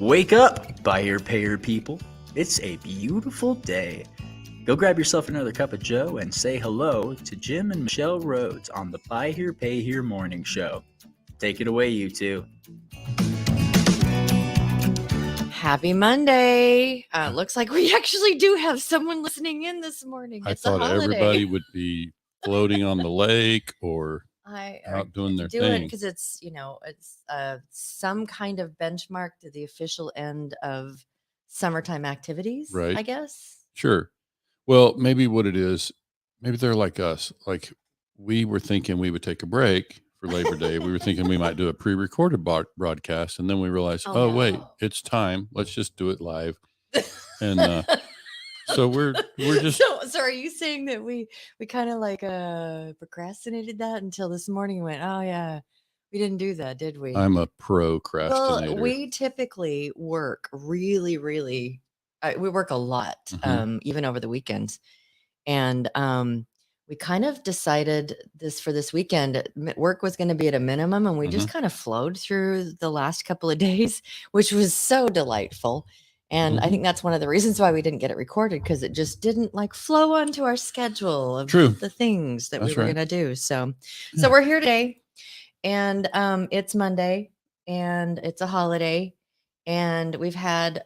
Wake up, buyer payer people. It's a beautiful day. Go grab yourself another cup of joe and say hello to Jim and Michelle Rhodes on the Buy Here Pay Here morning show. Take it away, you two. Happy Monday. Looks like we actually do have someone listening in this morning. I It's thought a holiday. everybody would be floating on the lake or I out doing their do it thing. because it's some kind of benchmark to the official end of summertime activities, Right. I guess. Sure. Well, maybe what it is, maybe they're like us. Like we were thinking we would take a break for Labor Day. We were thinking we might do a pre-recorded broadcast, and then we realized, Oh, wait, no. it's time. Let's just do it live. And so we're just So are you saying that we kind of like procrastinated that until this morning and went, oh yeah, we didn't do that, did we? I'm a procrastinator. Well, we typically work really, really. We work a lot, Mhm. even over the weekends, and we kind of decided for this weekend. Work was going to be at a minimum, and we just kind of flowed through the last couple of days, which was so delightful. And I think that's one of the reasons why we didn't get it recorded, because it just didn't like flow onto our schedule of True. the things that we That's were right. going to do. So Yeah. we're here today, and it's Monday, and it's a holiday. And we've had,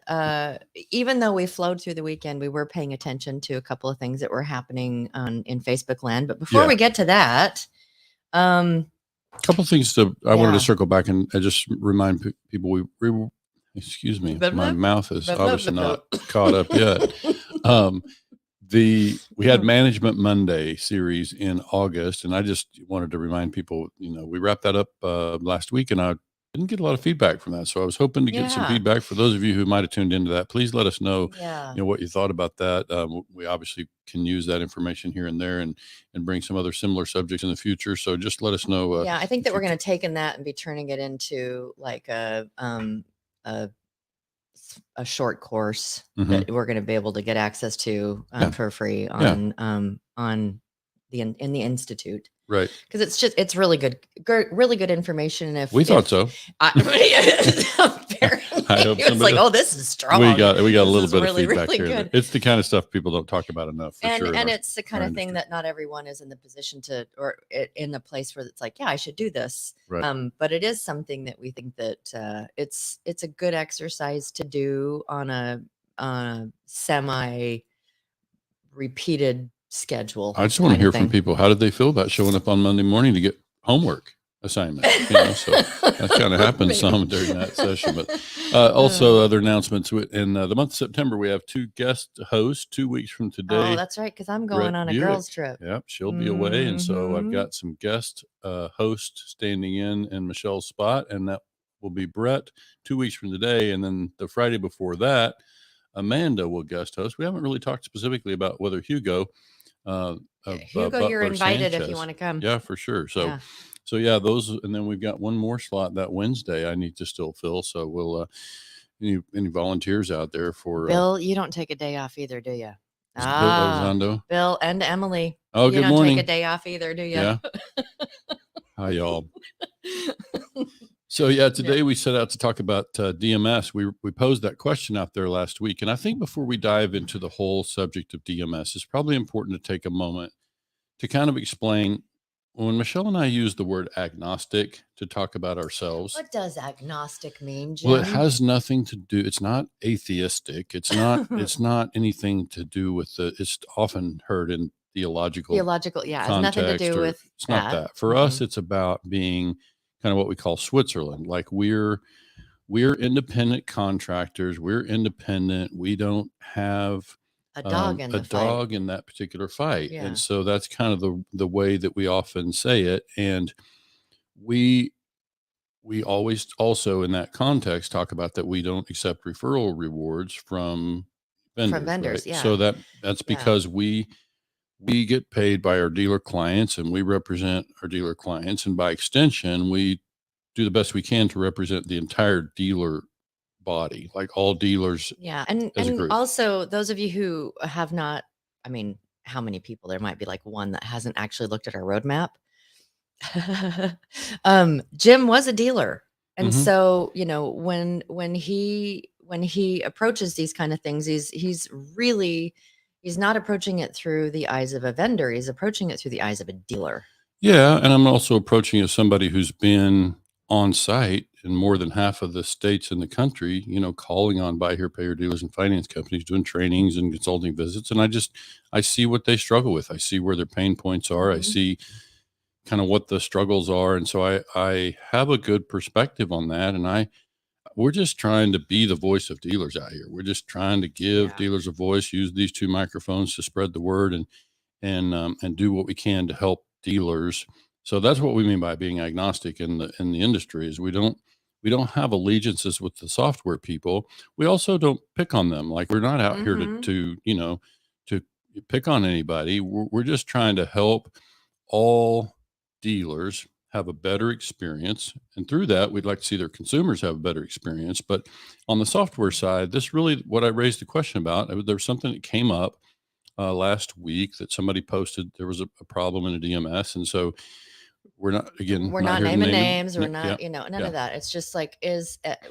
even though we flowed through the weekend, we were paying attention to a couple of things that were happening in Facebook land. But before Yeah. we get to that, A couple of things I wanted Yeah. to circle back and just remind people. Excuse me, my mouth is obviously not caught up yet. We had Management Monday series in August, and I just wanted to remind people, we wrapped that up last week, and I didn't get a lot of feedback from that. So I was hoping to get some Yeah. feedback. For those of you who might have tuned into that, please let us know, Yeah. what you thought about that. We obviously can use that information here and there and bring some other similar subjects in the future. So just let us know. Yeah, I think that if we're you going to take in that and be turning it into like a short course Mhm. that we're going to be able to get access to Yeah. for free Yeah. on in the institute, Right. because it's really good information. And We thought so. I hope it's like, somebody- oh, this is strong. We got a This little is bit really, of feedback really here. good. It's the kind of stuff people don't talk about enough, for sure. And in it's the kind our of thing industry. that not everyone is in the position to, or in the place where it's like, yeah, I should do this. Right. But it is something that we think that it's a good exercise to do on a semi repeated schedule. I just want to kind hear of from thing. people. How did they feel about showing up on Monday morning to get homework assignment? So that kind of happens some during that session. But also other announcements. In the month of September, we have 2 guest hosts 2 weeks from today. Oh, that's right, because I'm going Brett on a Buick. girls trip. Yep, she'll be away. And so I've Mhm. got some guest hosts standing in Michelle's spot, and that will be Brett 2 weeks from today. And then the Friday before that, Amanda will guest host. We haven't really talked specifically about whether Hugo of Hugo, you're Butler invited if Sanchez. you want to come. Yeah, for sure. Yeah. So yeah, those, and then we've got one more slot that Wednesday I need to still fill. So we'll any volunteers out there for Bill, you don't take a day off either, do you? Bill Elizondo. Bill and Emily. Oh, you good don't morning. take a day off either, do you? Yeah. Hi, y'all. So yeah, today we set out to talk about DMS. We posed that question out there last week, and I think before we dive into the whole subject of DMS, it's probably important to take a moment to kind of explain, when Michelle and I use the word agnostic to talk about ourselves. What does agnostic mean, Jim? Well, it has nothing to do. It's not atheistic. It's not. It's not anything to do with the. It's often heard in theological. Yeah, it has nothing to do with It's not that. For us, it's about being kind of what we call Switzerland. Like we're independent contractors. We're independent. We don't have a dog in the dog in that particular fight. Yeah. And so that's kind of the way that we often say it. And we always also in that context talk about that we don't accept referral rewards from vendors. Right? Yeah. So that's because we get paid by our dealer clients, and we represent our dealer clients, and by extension we do the best we can to represent the entire dealer body, like all dealers. Yeah. And also those of you who have not, I mean, how many people? There might be like one that hasn't actually looked at our roadmap. Jim was a dealer, And Mhm. so, when he approaches these kind of things, he's not approaching it through the eyes of a vendor. He's approaching it through the eyes of a dealer. Yeah, and I'm also approaching as somebody who's been on site in more than half of the states in the country, calling on buy here, pay here dealers and finance companies, doing trainings and consulting visits. And I see what they struggle with. I see where their pain points are. I Mhm. see kind of what the struggles are. And so I have a good perspective on that. And we're just trying to be the voice of dealers out here. We're just trying to give Yeah. dealers a voice, use these two microphones to spread the word and do what we can to help dealers. So that's what we mean by being agnostic in the industry is we don't have allegiances with the software people. We also don't pick on them. Like we're not out here Mhm. to pick on anybody. We're just trying to help all dealers have a better experience. And through that, we'd like to see their consumers have a better experience. But on the software side, this really what I raised the question about. There was something that came up last week that somebody posted. There was a problem in a DMS. And so we're not, again, We're not not here to naming name names. We're it. Yeah. not, none Yeah. of that. It's just like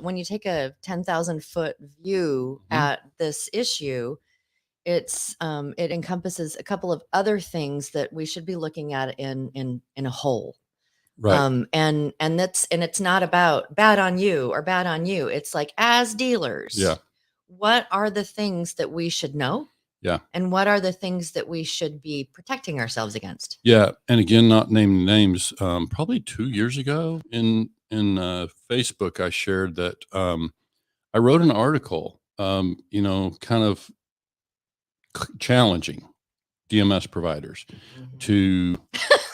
when you take a 10,000-foot view Mhm. at this issue, it encompasses a couple of other things that we should be looking at in a whole. Right. And it's not about bad on you or bad on you. It's like, as dealers, Yeah. what are the things that we should know? Yeah. And what are the things that we should be protecting ourselves against? Yeah. And again, not naming names, probably 2 years ago in Facebook, I shared that I wrote an article, kind of challenging DMS providers Mhm. to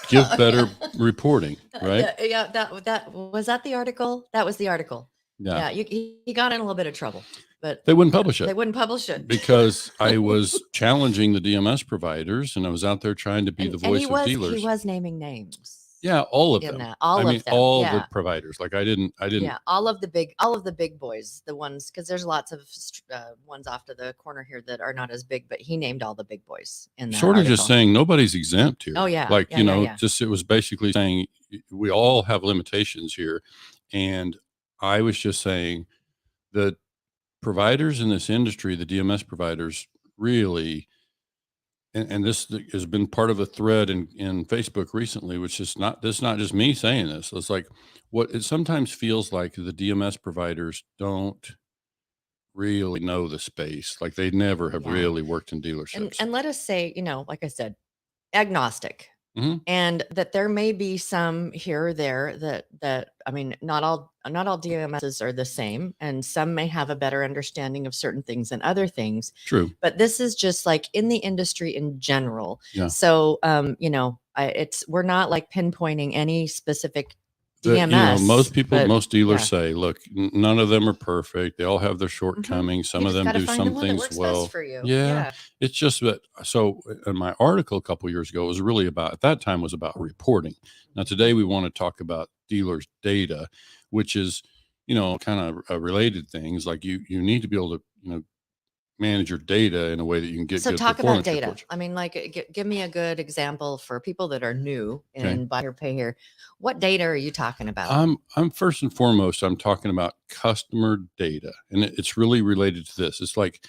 give better reporting, right? Yeah, that was that the article? That was the article. Yeah. Yeah, he got in a little bit of trouble, but They wouldn't publish they it wouldn't publish it because I was challenging the DMS providers and I was out there trying to be the and voice of he dealers. was naming names. Yeah, all of In them. that, all I mean, of them. all the Yeah. providers. Like I didn't. Yeah, all of the big boys, the ones, because there's lots of ones off to the corner here that are not as big, but he named all the big boys in that Sort of just article. saying nobody's exempt here. Oh yeah, Like, yeah. just it was basically saying we all have limitations here. And I was just saying the providers in this industry, the DMS providers, really, and this has been part of a thread in Facebook recently, which is not just me saying this. It's like what it sometimes feels like the DMS providers don't really know the space. Like they never have Yeah. really worked in dealerships. And let us say, like I said, agnostic. Mhm. And that there may be some here or there that I mean, not all DMSs are the same, and some may have a better understanding of certain things than other things. True. But this is just like in the industry in general. Yeah. So we're not like pinpointing any specific DMS. Most people, but most dealers yeah. say, look, none of them are perfect. They all have their shortcomings. Some You of just them gotta do find some the one that things works well. best for you. Yeah. It's just that. So in my article a couple years ago, it was really about, at that time was about reporting. Now today we want to talk about dealers' data, which is, kind of related things. Like you need to be able to, manage your data in a way that you can get So good talk about performance data. reports. I mean, like, give me a good example for people that are new Okay. in buy here, pay here. What data are you talking about? I'm first and foremost, I'm talking about customer data, and it's really related to this. It's like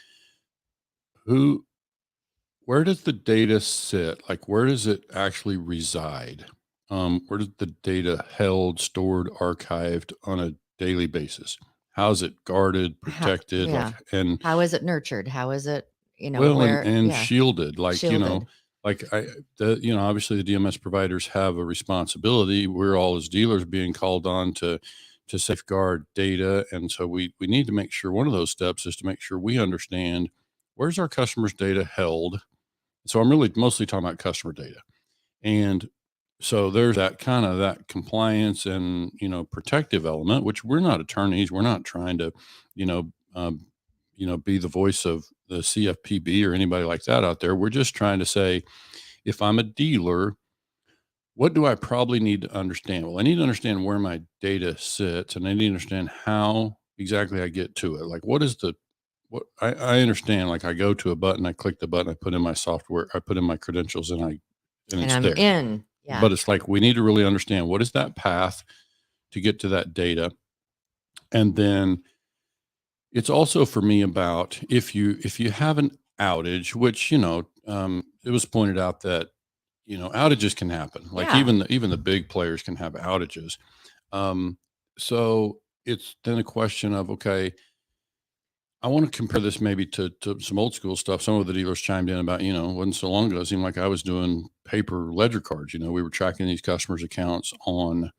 where does the data sit? Like, where does it actually reside? Where does the data held, stored, archived on a daily basis? How's it guarded, protected? yeah. And How is it nurtured? How is it, well, where? and Yeah. shielded, like, Shielded. obviously the DMS providers have a responsibility. We're all as dealers being called on to safeguard data. And so we need to make sure one of those steps is to make sure we understand where's our customers' data held. So I'm really mostly talking about customer data. And so there's that kind of that compliance and, protective element, which we're not attorneys. We're not trying to, you know, um, be the voice of the CFPB or anybody like that out there. We're just trying to say, if I'm a dealer, what do I probably need to understand? Well, I need to understand where my data sits, and I need to understand how exactly I get to it. Like, what I understand, like I go to a button, I click the button, I put in my software, I put in my credentials and it's I'm there. in. Yeah. But it's like, we need to really understand what is that path to get to that data. And then it's also for me about if you have an outage, which, it was pointed out that, outages can happen. Like Yeah. even the big players can have outages. Um, so it's then a question of, okay, I want to compare this maybe to some old school stuff. Some of the dealers chimed in about, wasn't so long ago, it seemed like I was doing paper ledger cards. We were tracking these customers' accounts on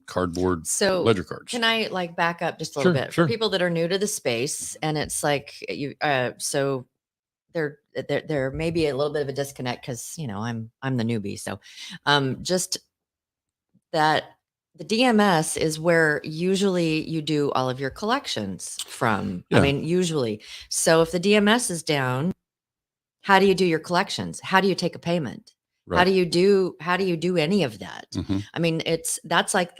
cardboard So ledger cards. can I like back up just a little bit for Sure. people that are new to the space? And it's like so there may be a little bit of a disconnect because I'm the newbie. So just that the DMS is where usually you do all of your collections from. I Yeah. mean, usually. So if the DMS is down, how do you do your collections? How do you take a payment? How Right. do you do any of that? Mhm. I mean, that's like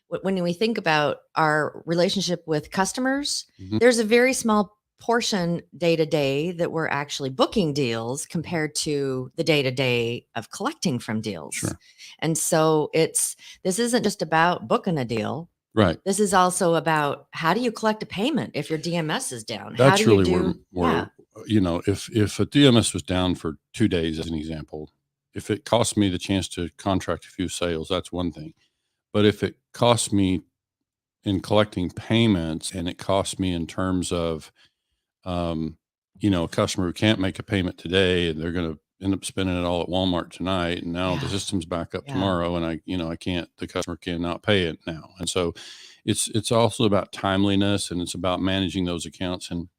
when we think about our relationship with customers, Mhm. there's a very small portion day to day that we're actually booking deals compared to the day to day of collecting from deals. Sure. And so this isn't just about booking a deal. Right. This is also about how do you collect a payment if your DMS is down? How That's do you really do? where if a DMS was down for 2 days, as an example, if it cost me the chance to contract a few sales, that's one thing. But if it costs me in collecting payments and it costs me in terms of, a customer who can't make a payment today and they're going to end up spending it all at Walmart tonight, and now the Yeah. system's back up Yeah. tomorrow, and the customer cannot pay it now. And so it's also about timeliness, and it's about managing those accounts. And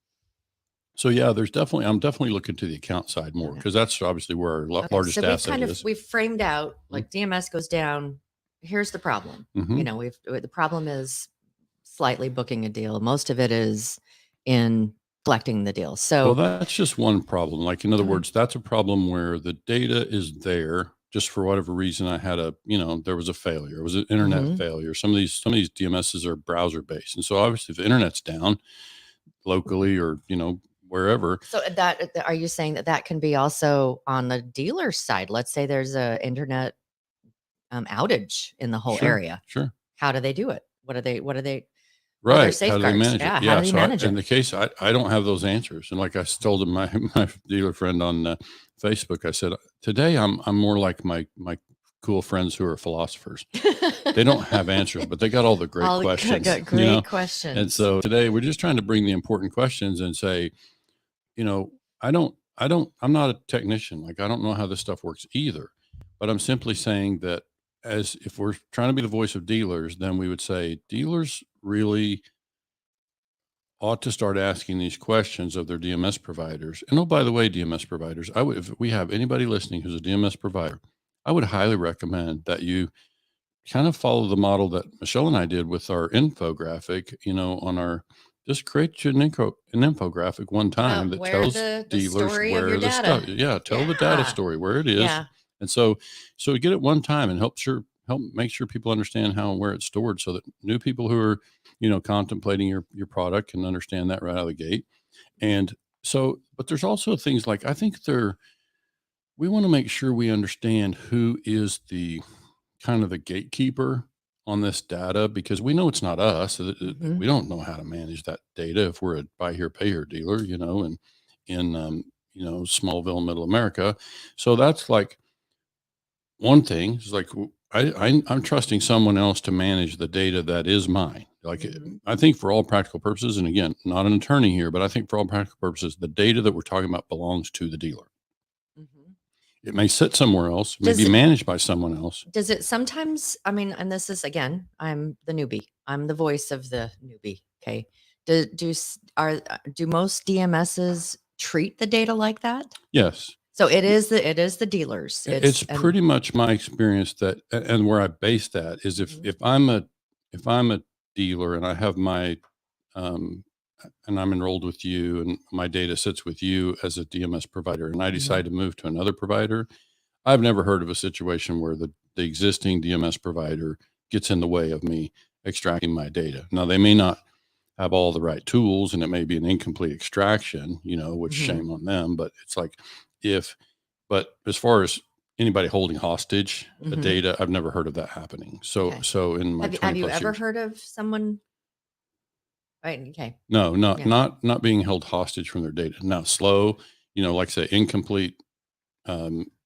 so, yeah, I'm definitely looking to the account side more Okay. because that's obviously where our Okay, largest so asset is. we've framed out like DMS goes down. Here's the problem. Mhm. The problem is slightly booking a deal. Most of it is in collecting the deal. Well, So that's just one problem. Like, in other Mhm. words, that's a problem where the data is there just for whatever reason. There was a failure. It was an internet Mhm. failure. Some of these DMSs are browser based. And so obviously if the internet's down locally or, wherever. So are you saying that can be also on the dealer side? Let's say there's a internet outage in the whole Sure. area. Sure. How do they do it? What are their Right. How do they safeguards? manage Yeah. it? How Yeah. do you So manage in it? the case, I don't have those answers. And like I told him, my dealer friend on Facebook, I said, today I'm more like my cool friends who are philosophers. They don't have answers, but they got all the great All the questions, got great questions. And so today we're just trying to bring the important questions and say, I'm not a technician. Like, I don't know how this stuff works either, but I'm simply saying that, as if we're trying to be the voice of dealers, then we would say dealers really ought to start asking these questions of their DMS providers. And oh, by the way, DMS providers, if we have anybody listening who's a DMS provider, I would highly recommend that you kind of follow the model that Michelle and I did with our infographic, just create you an infographic one time that where tells the dealers story of where your the data. stuff. Yeah. Tell the data Yeah. story, where it is. Yeah. And so get it one time and help make sure people understand how and where it's stored, so that new people who are, contemplating your product can understand that right out of the gate. And so, but there's also things like, I think we want to make sure we understand who is the kind of the gatekeeper on this data, because we know it's not us. Mhm. We don't know how to manage that data if we're a buy here, pay here dealer, and in Smallville, middle America. So that's like one thing. Is like, I'm trusting someone else to manage the data that is mine. Like, Mhm. I think for all practical purposes, and again, not an attorney here, but I think for all practical purposes, the data that we're talking about belongs to the dealer. Mhm. It may sit somewhere else, may Does be it- managed by someone else. Does it sometimes, I mean, and this is again, I'm the newbie. I'm the voice of the newbie. Okay. Do most DMSs treat the data like that? Yes. So it is the dealers. It's pretty much my experience that, and where I base that is Mhm. if I'm a dealer and I have my, and I'm enrolled with you and my data sits with you as a DMS provider, and I decide to move to another provider, I've never heard of a situation where the existing DMS provider gets in the way of me extracting my data. Now, they may not have all the right tools and it may be an incomplete extraction, which Mhm. shame on them. But it's like, but as far as anybody holding hostage the Mhm. data, I've never heard of that happening. So, Okay. so in my Have 20 you plus ever years, heard of someone Right. Okay. No, Yeah. not being held hostage from their data. Now, slow, like I say, incomplete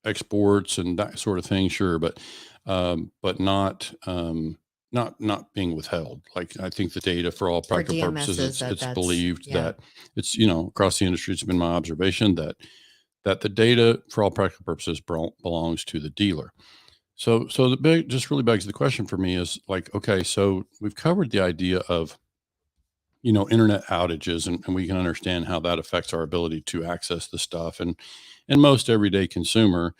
exports and that sort of thing, sure, but not being withheld. Like I think the data, for all For practical purposes, DMSs, it's that's believed yeah. that it's across the industry, it's been my observation that the data, for all practical purposes, belongs to the dealer. So the big just really begs the question for me is like, okay, so we've covered the idea of internet outages, and we can understand how that affects our ability to access the stuff, and most everyday consumer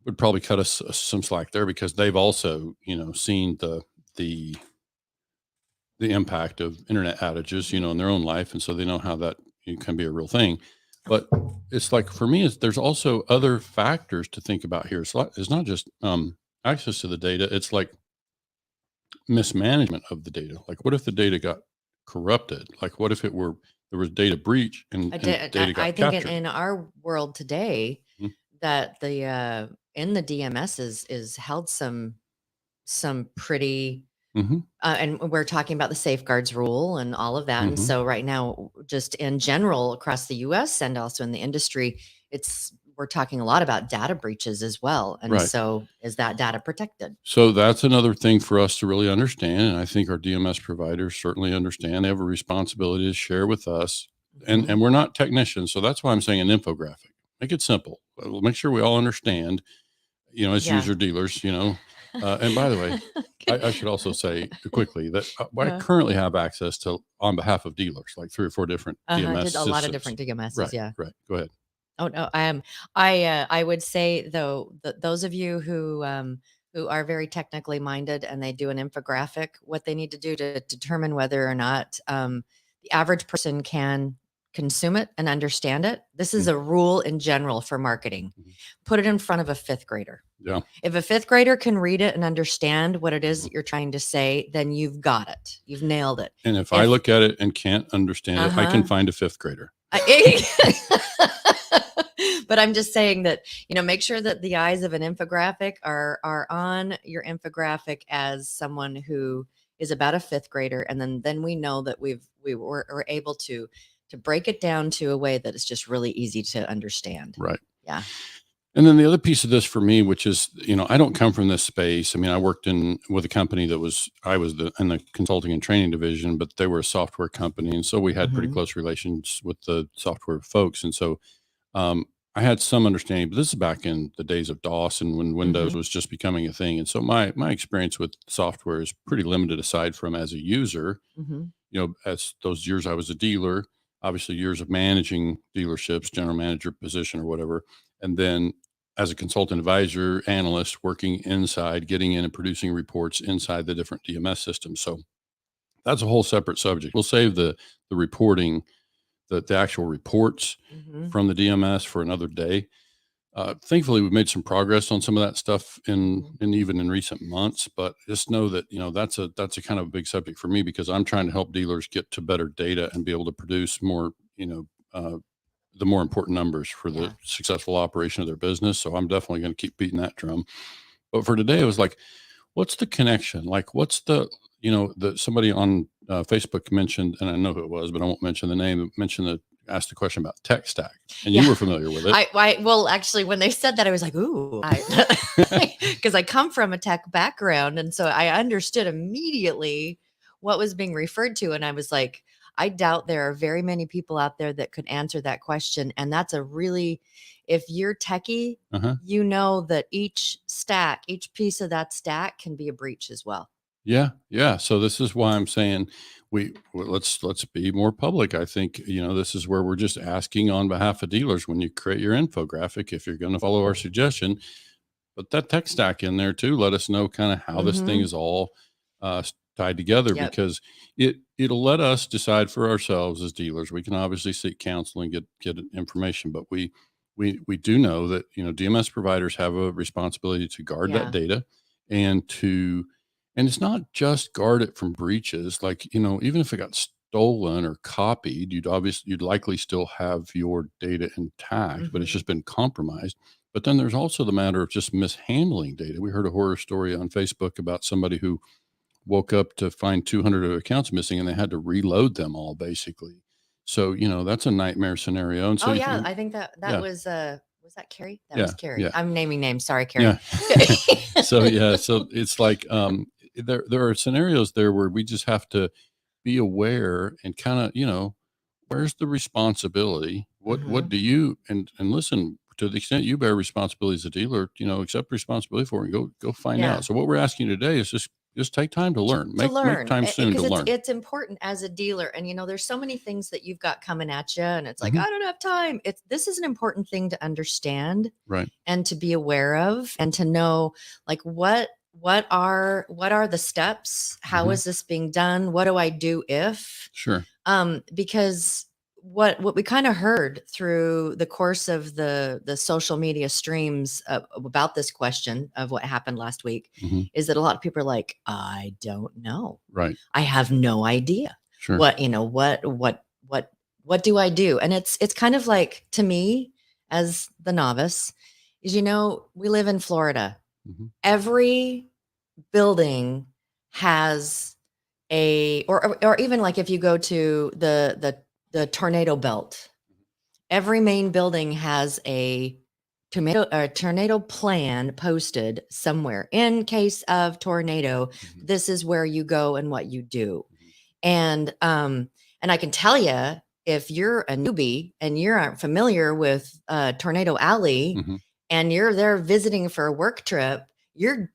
would probably cut us some slack there because they've also seen the the impact of internet outages in their own life, and so they know how that can be a real thing. But it's like for me, there's also other factors to think about here. It's not just access to the data. It's like mismanagement of the data. Like, what if the data got corrupted? Like, what if there was data breach and data I got think captured? in our world today, Mhm. that the in the DMS is held some pretty Mhm. and we're talking about the safeguards rule and all of that. And Mhm. so right now, just in general across the US and also in the industry, we're talking a lot about data breaches as well. And Right. so is that data protected? So that's another thing for us to really understand. And I think our DMS providers certainly understand. They have a responsibility to share with us. Mhm. And we're not technicians. So that's why I'm saying an infographic. Make it simple. Make sure we all understand, as Yeah. user dealers, and by the way, I should also say quickly that I Yeah. currently have access to, on behalf of dealers, like 3 or 4 different DMS Did a lot of systems. different DMSs. Right. Yeah. Right. Go ahead. Oh no, I would say though that those of you who are very technically minded and they do an infographic, what they need to do to determine whether or not the average person can consume it and understand it. This is Mhm. a rule in general for marketing. Mhm. Put it in front of a fifth grader. Yeah. If a fifth grader can read it and understand what it is Mhm. that you're trying to say, then you've got it. You've nailed it. And if I look at it and can't understand it, I can find a 5th grader. But I'm just saying that, make sure that the eyes of an infographic are on your infographic as someone who is about a fifth grader. And then we know that we're able to break it down to a way that is just really easy to understand. Right. Yeah. And then the other piece of this for me, which is, I don't come from this space. I mean, I worked with a company I was in the consulting and training division, but they were a software company. And so we had pretty Mhm. close relations with the software folks. And so I had some understanding, but this is back in the days of DOS and when Windows Mhm. was just becoming a thing. And so my experience with software is pretty limited aside from as a user, Mhm. as those years I was a dealer, obviously years of managing dealerships, general manager position or whatever. And then as a consultant advisor, analyst working inside, getting in and producing reports inside the different DMS systems. So that's a whole separate subject. We'll save the reporting, the actual reports Mhm. from the DMS for another day. Thankfully, we've made some progress on some of that stuff in even in recent months. But just know that that's a kind of a big subject for me because I'm trying to help dealers get to better data and be able to produce more, the more important numbers for the Yeah. successful operation of their business. So I'm definitely going to keep beating that drum. But for today, it was like, what's the connection? Like, what's somebody on Facebook mentioned, and I know who it was, but I won't mention the name. Asked a question about tech stack, and you Yeah. were familiar with it. Well, actually, when they said that, I was like, ooh, because I come from a tech background. And so I understood immediately what was being referred to. And I was like, I doubt there are very many people out there that could answer that question. And that's if you're techie, Uh-huh. you know that each piece of that stack can be a breach as well. Yeah, yeah. So this is why I'm saying let's be more public. I think this is where we're just asking on behalf of dealers when you create your infographic, if you're going to follow our suggestion, put that tech stack in there too. Let us know kind of how this thing Mhm. is all tied together Yep. because it'll let us decide for ourselves as dealers. We can obviously seek counsel and get information, but we do know that DMS providers have a responsibility to guard Yeah. that data and it's not just guard it from breaches. Like, even if it got stolen or copied, you'd likely still have your data intact, but it's Mhm. just been compromised. But then there's also the matter of just mishandling data. We heard a horror story on Facebook about somebody who woke up to find 200 accounts missing and they had to reload them all basically. So, that's a nightmare scenario. And so Oh you yeah, think, I think that yeah, was that Carrie? That yeah, was Carrie. yeah, I'm naming names. Sorry, Carrie. yeah. So, so it's like, there are scenarios there where we just have to be aware and kind of, where's the responsibility? What Mhm. do you, and listen, to the extent you bear responsibility as a dealer, accept responsibility for it and go find Yeah. out. So what we're asking you today is just take time to learn, To make learn time soon to because learn. it's important as a dealer, and there's so many things that you've got coming at you, and it's like, Mhm. I don't have time. This is an important thing to understand Right. and to be aware of, and to know, like, what are the steps, how Mhm. is this being done, what do I do if, Sure. because what we kind of heard through the course of the social media streams about this question of what happened last week Mhm. is that a lot of people are like, I don't know, Right. I have no idea Sure. what do I do. And it's kind of like, to me, as the novice, is, we live in Florida. Mhm. Every building has or even like if you go to the tornado belt, every main building has a tornado plan posted somewhere. In case of tornado, Mhm. this is where you go and what you do. Mhm. And I can tell you, if you're a newbie and you aren't familiar with Tornado Alley, Mhm. and you're there visiting for a work trip, you're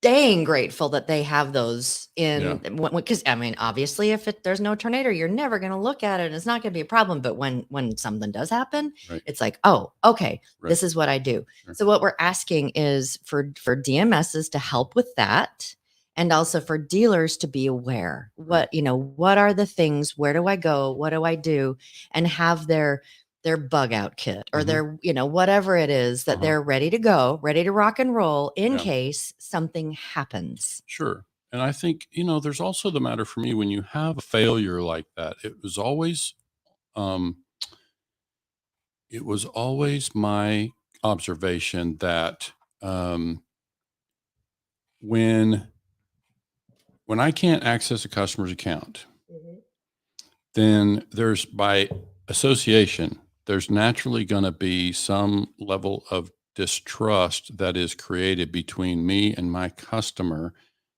dang grateful that they have those Yeah. in, because I mean, obviously, if there's no tornado, you're never going to look at it and it's not going to be a problem. But when something does happen, Right. it's like, oh, okay, Right. this is what I do. Sure. So what we're asking is for DMSs to help with that, and also for dealers to be aware. Right. What are the things? Where do I go? What do I do? And have their bug out kit, or Mhm. their whatever it is, that they're ready to go, ready to rock and roll in Yeah. case something happens. Sure. And I think, there's also the matter for me when you have a failure like that. Um, it was always my observation that, when I can't access a customer's account, Mhm. then there's, by association, there's naturally going to be some level of distrust that is created between me and my customer.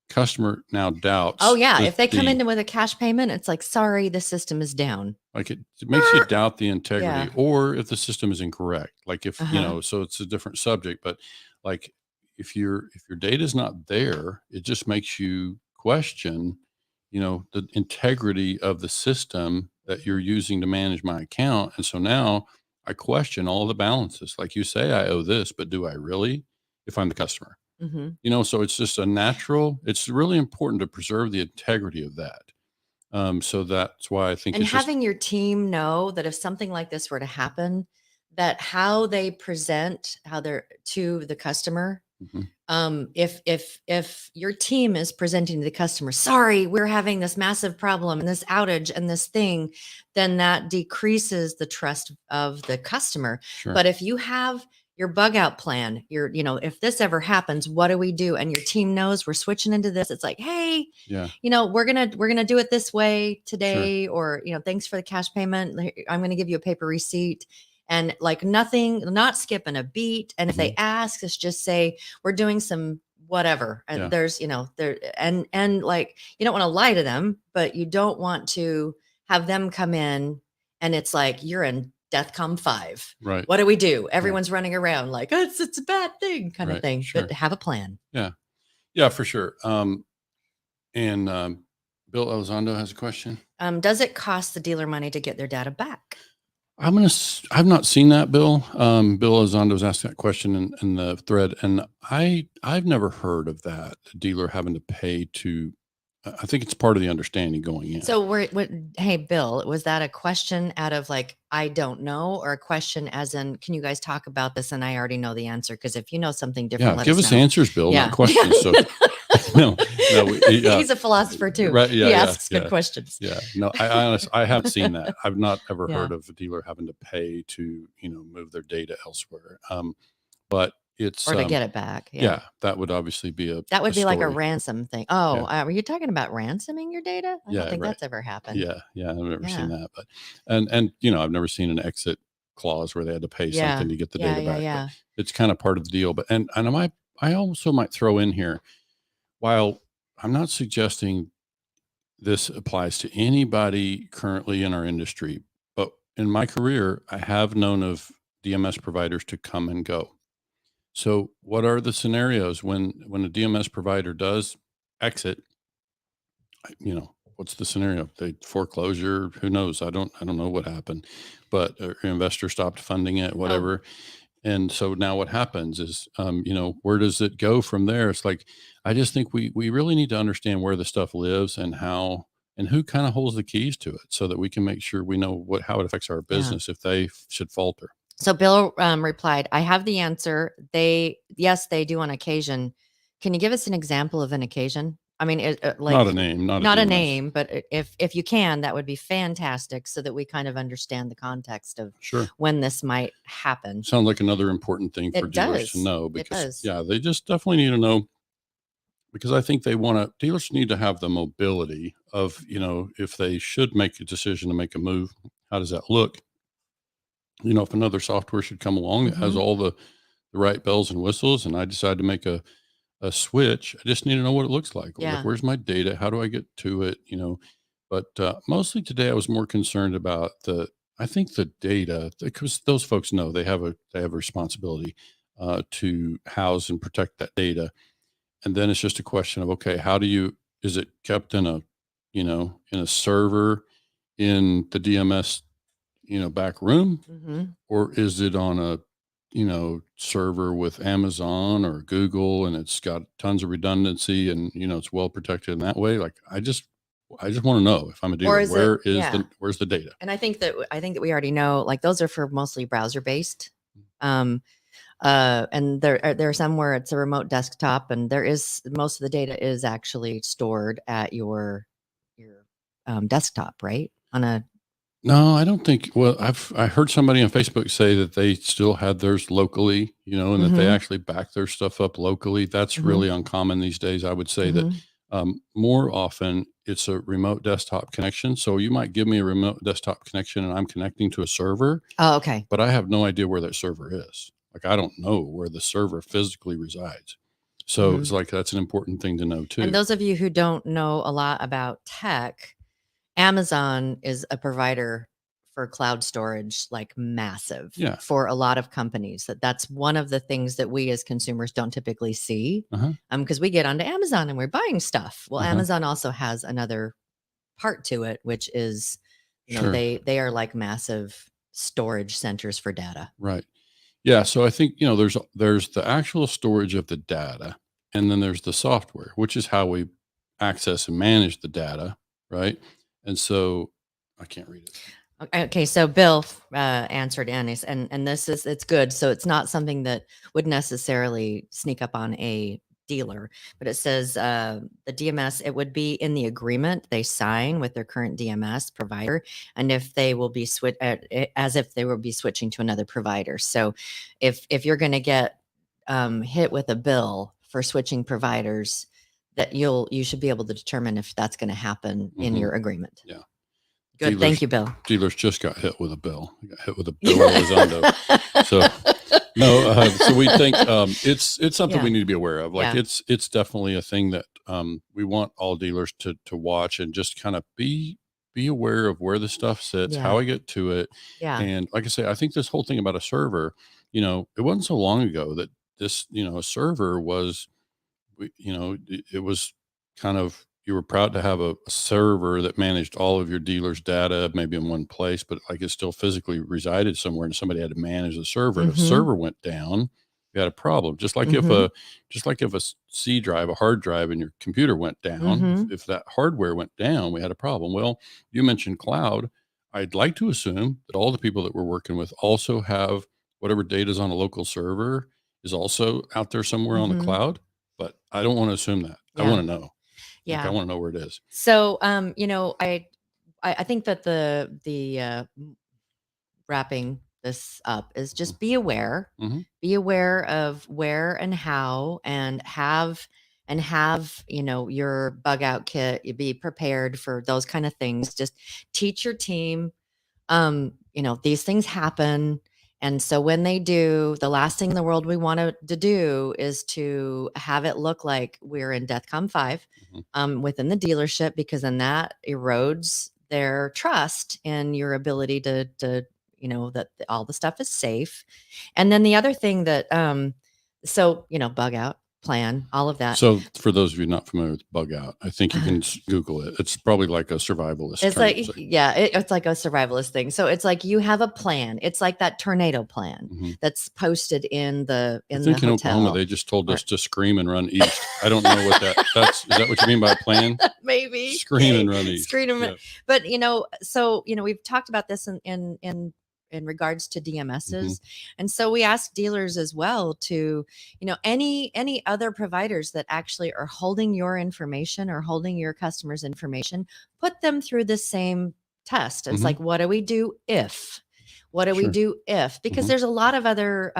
Customer now doubts. Oh yeah, if they come in with a cash payment, it's like, sorry, the system is down. Like it makes you doubt the integrity, Yeah. or if the system is incorrect. Like if, Uh-huh. so it's a different subject, but like if your data is not there, it just makes you question, the integrity of the system that you're using to manage my account. And so now I question all the balances. Like you say, I owe this, but do I really, if I'm the customer? Mm-hmm. So it's just it's really important to preserve the integrity of that. So that's why I think And it's just, having your team know that if something like this were to happen, that how they present, how they're to the customer, Mhm. if your team is presenting to the customer, sorry, we're having this massive problem and this outage and this thing, then that decreases the trust of the customer. Sure. But if you have your bug out plan, if this ever happens, what do we do? And your team knows we're switching into this. It's like, hey, Yeah. we're gonna do it this way today, or thanks for the cash payment. I'm gonna give you a paper receipt. And like, nothing, not skipping a beat. And if they ask, let's just say we're doing some whatever. And Yeah. there's, there, and like, you don't want to lie to them, but you don't want to have them come in and it's like you're in DEFCON 5. Right. What do we do? Everyone's running around like, oh, it's a bad thing, kind of Right. thing. Sure. But have a plan. Yeah. Yeah, for sure. And Bill Elizondo has a question. Does it cost the dealer money to get their data back? I've not seen that, Bill. Bill Elizondo's asked that question in the thread, and I've never heard of that. The dealer having to pay to. I think it's part of the understanding going in. So hey, Bill, was that a question out of like, I don't know, or a question as in, can you guys talk about this? And I already know the answer. Because if you know something different, let give us know. answers, Bill, Yeah. not questions. So no, he's a philosopher too. Right, yeah, he yeah, asks good questions. Yeah, no, I haven't seen that. I've not ever Yeah. heard of a dealer having to pay to move their data elsewhere. But it's or to get it back. yeah, that would obviously be That would be like a story. ransom thing. Oh, Yeah. were you talking about ransoming your data? I don't Yeah, think right. that's ever happened. Yeah, I've never seen Yeah. that, but and I've never seen an exit clause where they had to pay Yeah. something to get the Yeah, data yeah, back. yeah. But it's kind of part of the deal. But and I also might throw in here, while I'm not suggesting this applies to anybody currently in our industry, but in my career, I have known of DMS providers to come and go. So what are the scenarios when a DMS provider does exit? What's the scenario? They foreclosure, who knows? I don't know what happened, but investor stopped funding it, Oh, whatever. And so now what happens is, where does it go from there? It's like, I just think we really need to understand where the stuff lives and how and who kind of holds the keys to it, so that we can make sure we know how it affects our yeah. business if they should falter. So Bill replied, I have the answer. Yes, they do on occasion. Can you give us an example of an occasion? I mean, Not a name, not not a a DMS. name, but if you can, that would be fantastic, so that we kind of understand the context of Sure. when this might happen. Sounds like another important thing for It dealers to does. know, It because does. yeah, they just definitely need to know, because I think dealers need to have the mobility of, if they should make a decision to make a move, how does that look? If another software should come along that has Mhm. all the right bells and whistles, and I decide to make a switch, I just need to know what it looks like. Yeah. Like, where's my data? How do I get to it? But mostly today I was more concerned about I think the data, because those folks know they have a responsibility to house and protect that data. And then it's just a question of, okay, is it kept in a server in the DMS, back room, Mhm. or is it on a, server with Amazon or Google, and it's got tons of redundancy, and, it's well protected in that way? Like, I just want to know, if I'm a Or dealer, is it? where's the data? And I think that we already know, like, those are for mostly browser based. And there are some where it's a remote desktop, and most of the data is actually stored at your desktop, right? No, I don't think. Well, I heard somebody on Facebook say that they still had theirs locally, and that they Mhm. actually back their stuff up locally. That's Mhm. really uncommon these days. I would say that Mhm. more often it's a remote desktop connection. So you might give me a remote desktop connection, and I'm connecting to a server, Oh, okay. but I have no idea where that server is. Like, I don't know where the server physically resides. So it's Mhm. like, that's an important thing to know And too. those of you who don't know a lot about tech, Amazon is a provider for cloud storage, like massive, Yeah. for a lot of companies. That's one of the things that we as consumers don't typically see, Uh-huh. because we get onto Amazon and we're buying stuff. Well, Uh-huh. Amazon also has another part to it, which is, Sure. they are like massive storage centers for data. Right. Yeah, so I think, there's the actual storage of the data, and then there's the software, which is how we access and manage the data, right? And so I can't read it. Okay, so Bill answered in, and it's good. So it's not something that would necessarily sneak up on a dealer, but it says the DMS, it would be in the agreement they sign with their current DMS provider, and if they will be as if they will be switching to another provider. So if you're going to get hit with a bill for switching providers, that you should be able to determine if that's going to happen in Mhm. your agreement. Yeah. Good. Thank you, Bill. Dealers just got hit with a bill. They got hit with a bill of Elizondo. So no, so we think it's something we Yeah. need to be aware of. Like, Yeah. it's definitely a thing that we want all dealers to watch, and just kind of be aware of where the stuff sits, Yeah. how I get to it. Yeah. And like I say, I think this whole thing about a server, it wasn't so long ago that this, a server was, it was kind of, you were proud to have a server that managed all of your dealers' data, maybe in one place, but like, it still physically resided somewhere, and somebody had to manage the server. And if the Mhm. server went down, you had a problem. Just like Mhm. if a C drive, a hard drive in your computer went down, Mhm. if that hardware went down, we had a problem. Well, you mentioned cloud. I'd like to assume that all the people that we're working with also have whatever data is on a local server is also out there somewhere on the Mhm. cloud, but I don't want to assume that. I Yeah. want to know. Like, I Yeah. want to know where it is. So, I think that the wrapping this up is just be aware. Mhm. Be aware of where and how, and have your bug out kit. You be prepared for those kind of things. Just teach your team, these things happen. And so when they do, the last thing in the world we want to do is to have it look like we're in DEFCON 5 within the dealership, because then that erodes their trust in your ability to that all the stuff is safe. And then the other thing that, bug out plan, all of that. So for those of you not familiar with bug out, I think you can Google it. It's probably like a survivalist. It's term, like, so. yeah, it's like a survivalist thing. So it's like you have a plan. It's like that tornado plan that's posted in the I think in hotel. Oklahoma they just told us to scream and run east. I don't know what that's. Is that what you mean by a plan? Maybe Scream and run east. Scream and But we've talked about this in regards to DMSs. And so we ask dealers as well to, any other providers that actually are holding your information or holding your customers' information, put them through the same test. It's like, what do we do if? What do we do if? Because there's a lot of other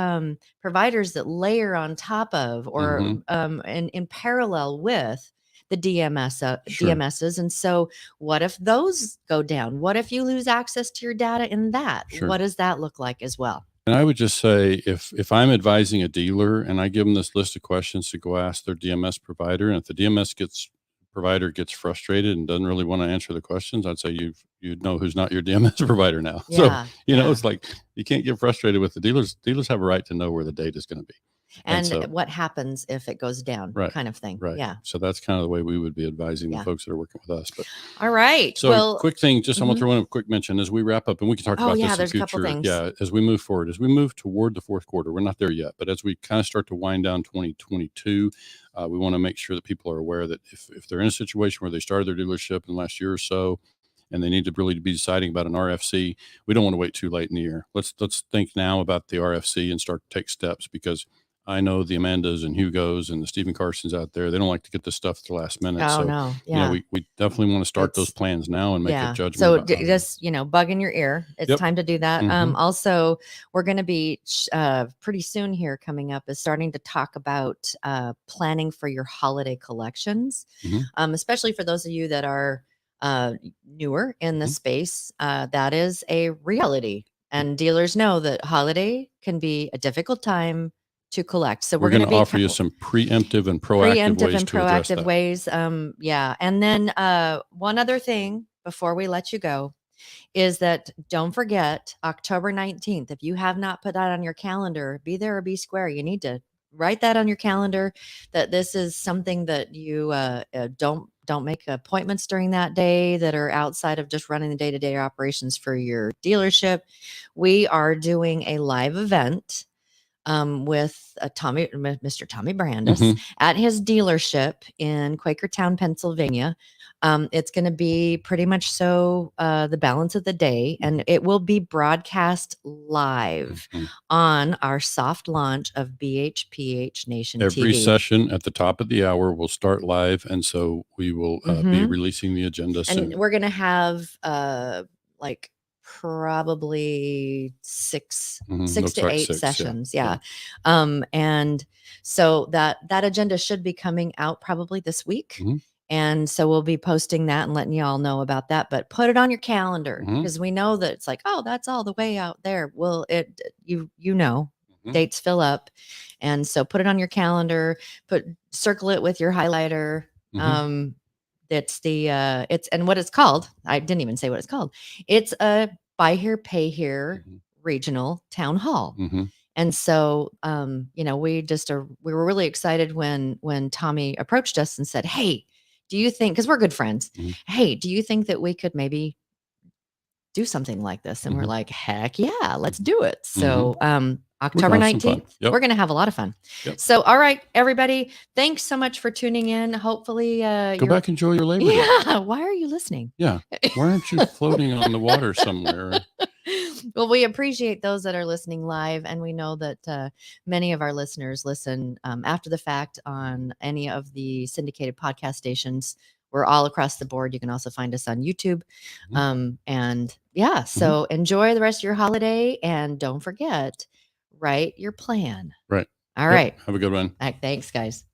providers that layer on top of or in parallel with the DMSs. And so what if those go down? What if you lose access to your data in that? What does that look like as well? And I would just say, if I'm advising a dealer and I give them this list of questions to go ask their DMS provider, and if the DMS provider gets frustrated and doesn't really want to answer the questions, I'd say you know who's not your DMS provider now. Yeah, so it's like you can't get frustrated with the dealers. Dealers have a right to know where the data is going to be. And so, what happens if it goes down, kind of thing. Right. Yeah. So that's kind of the way we would be advising the folks that are working with us. But all right. So quick thing, just I'm going to throw in a quick mention as we wrap up, and we can talk about this in there's future. A couple things. Yeah, as we move forward, as we move toward the fourth quarter, we're not there yet, but as we kind of start to wind down 2022, we want to make sure that people are aware that if they're in a situation where they started their dealership in the last year or so, and they need to really be deciding about an RFC, we don't want to wait too late in the year. Let's think now about the RFC and start to take steps, because I know the Amandas and Hugos and the Stephen Carsons out there, they don't like to get this stuff at the last minute. Oh, so, no. Yeah. We definitely want to start those plans now and make a judgment. So just, bug in your ear. It's time to do that. Also, we're going to be pretty soon here coming up is starting to talk about planning for your holiday collections, especially for those of you that are newer in the space. That is a reality. And dealers know that holiday can be a difficult time to collect. So we're going to offer you some preemptive and proactive ways. And then one other thing before we let you go is that don't forget October 19th. If you have not put that on your calendar, be there or be square. You need to write that on your calendar, that this is something that you don't make appointments during that day that are outside of just running the day-to-day operations for your dealership. We are doing a live event with Mr. Tommy Brandis at his dealership in Quakertown, Pennsylvania. It's going to be pretty much the balance of the day, and it will be broadcast live on our soft launch of BHPH Nation Every TV. session at the top of the hour will start live, and so we will be releasing the agenda soon. And we're going to have probably six to eight sessions. Yeah. And so that agenda should be coming out probably this week. And so we'll be posting that and letting you all know about that, but put it on your calendar, because we know that it's like, oh, that's all the way out there. Well, dates fill up. And so put it on your calendar, circle it with your highlighter. It's and what it's called, I didn't even say what it's called. It's a Buy Here, Pay Here regional town hall. And so, we were really excited when Tommy approached us and said, hey, do you think, because we're good friends, hey, do you think that we could maybe do something like this? And we're like, heck yeah, let's do it. So, October 19th, we're going to have a lot of fun. So, all right, everybody, thanks so much for tuning in. Hopefully, go back and enjoy your labor. Yeah. Why are you listening? Yeah. Why aren't you floating on the water somewhere? Well, we appreciate those that are listening live, and we know that many of our listeners listen after the fact on any of the syndicated podcast stations we're all across the board. You can also find us on YouTube. Mhm. And yeah, so enjoy the rest of your holiday, and don't forget, write your plan. Right. All Yep. right. Have a good one. Thanks, guys.